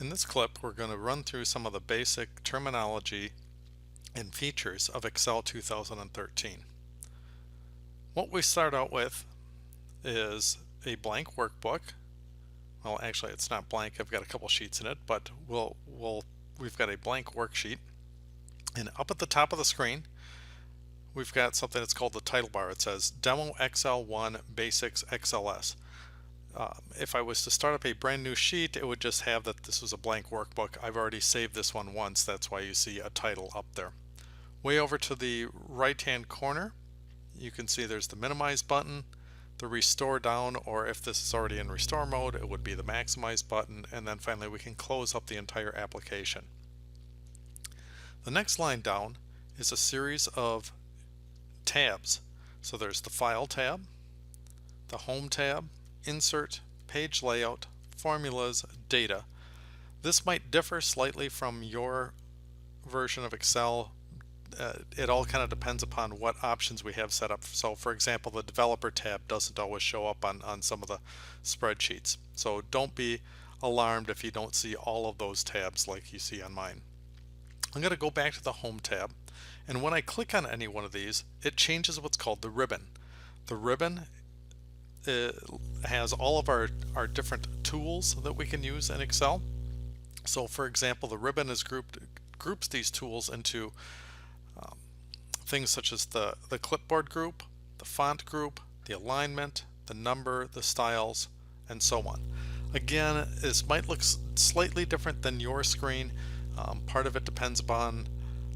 In this clip, we're going to run through some of the basic terminology and features of Excel 2013. What we start out with is a blank workbook. Well, actually, it's not blank. I've got a couple sheets in it, but we've got a blank worksheet. And up at the top of the screen, we've got something that's called the title bar. It says Demo XL1 Basics XLS. If I was to start up a brand new sheet, it would just have that this was a blank workbook. I've already saved this one once, that's why you see a title up there. Way over to the right hand corner, you can see there's the minimize button, the restore down, or if this is already in restore mode, it would be the maximize button, and then finally we can close up the entire application. The next line down is a series of tabs. So there's the File tab, the Home tab, Insert, Page Layout, Formulas, Data. This might differ slightly from your version of Excel. It all kind of depends upon what options we have set up. So for example, the Developer tab doesn't always show up on some of the spreadsheets. So don't be alarmed if you don't see all of those tabs like you see on mine. I'm going to go back to the Home tab, and when I click on any one of these, it changes what's called the ribbon. The ribbon has all of our different tools that we can use in Excel. So for example, the ribbon is groups these tools into things such as the clipboard group, the font group, the alignment, the number, the styles, and so on. Again, this might look slightly different than your screen. Part of it depends upon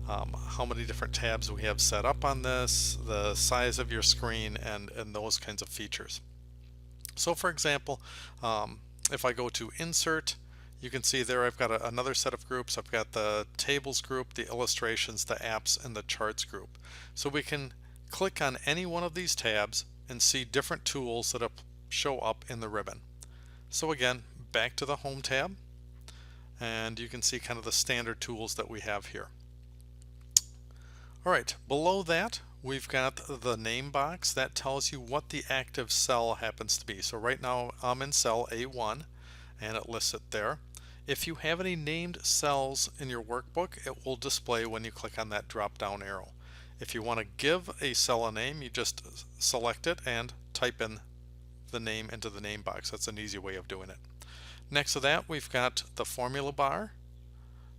how many different tabs we have set up on this, the size of your screen, and those kinds of features. So for example, if I go to Insert, you can see there I've got another set of groups. I've got the Tables group, the Illustrations, the Apps, and the Charts group. So we can click on any one of these tabs and see different tools that show up in the ribbon. So again, back to the Home tab, and you can see kind of the standard tools that we have here. Alright, below that we've got the name box that tells you what the active cell happens to be. So right now I'm in cell A1 and it lists it there. If you have any named cells in your workbook, it will display when you click on that drop down arrow. If you want to give a cell a name, you just select it and type in the name into the name box. That's an easy way of doing it. Next to that we've got the formula bar.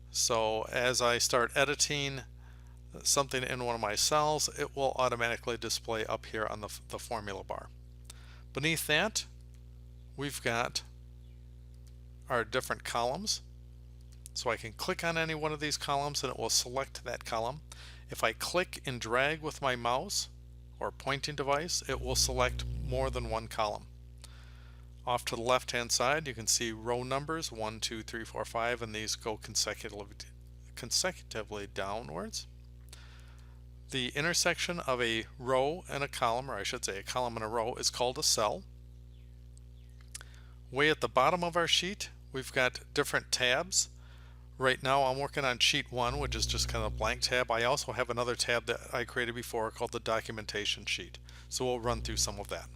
So as I start editing something in one of my cells, it will automatically display up here on the formula bar. Beneath that, we've got our different columns. So I can click on any one of these columns and it will select that column. If I click and drag with my mouse or pointing device, it will select more than one column. Off to the left hand side, you can see row numbers 1, 2, 3, 4, 5, and these go consecutively downwards. The intersection of a row and a column, or I should say a column and a row, is called a cell. Way at the bottom of our sheet, we've got different tabs. Right now I'm working on sheet 1, which is just kind of a blank tab. I also have another tab that I created before called the documentation sheet. So we'll run through some of that.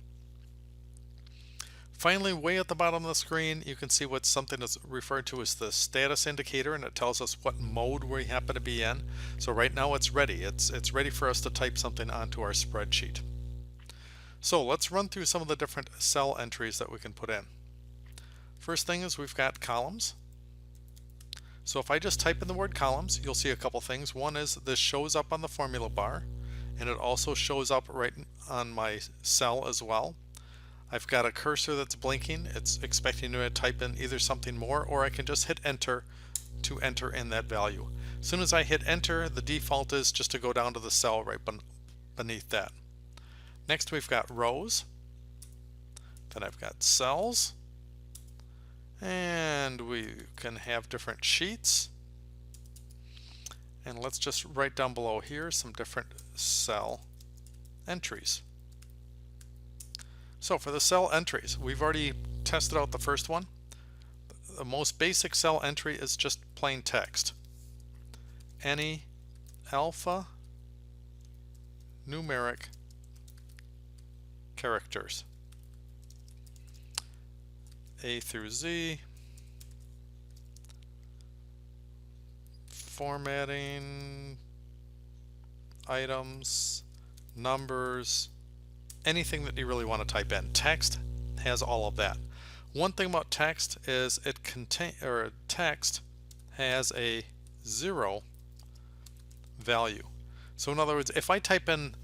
Finally, way at the bottom of the screen, you can see what something is referred to as the status indicator, and it tells us what mode we happen to be in. So right now it's ready. It's ready for us to type something onto our spreadsheet. So let's run through some of the different cell entries that we can put in. First thing is we've got columns. So if I just type in the word columns, you'll see a couple things. One is this shows up on the formula bar, and it also shows up right on my cell as well. I've got a cursor that's blinking. It's expecting me to type in either something more, or I can just hit enter to enter in that value. As soon as I hit enter, the default is just to go down to the cell right beneath that. Next we've got rows. Then I've got cells. And we can have different sheets. And let's just write down below here some different cell entries. So for the cell entries, we've already tested out the first one. The most basic cell entry is just plain text. Any alpha numeric characters. A through Z, formatting, items, numbers, anything that you really want to type in. Text has all of that. One thing about text is text has a 0 value. So in other words, if I type in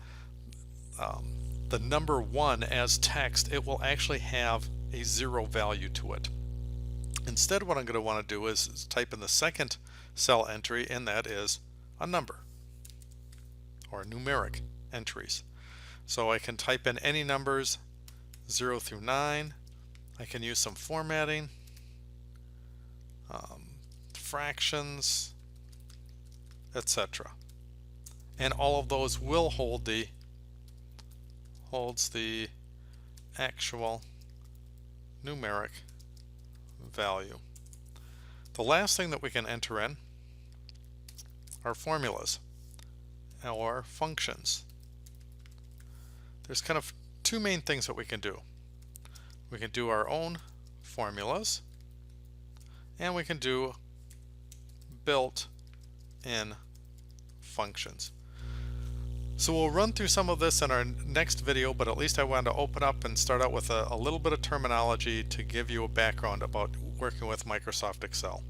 the number 1 as text, it will actually have a 0 value to it. Instead, what I'm going to want to do is type in the second cell entry, and that is a number or numeric entries. So I can type in any numbers 0 through 9. I can use some formatting, fractions, etc. And all of those will holds the actual numeric value. The last thing that we can enter in are formulas or functions. There's kind of two main things that we can do. We can do our own formulas, and we can do built-in functions. So we'll run through some of this in our next video, but at least I wanted to open up and start out with a little bit of terminology to give you a background about working with Microsoft Excel.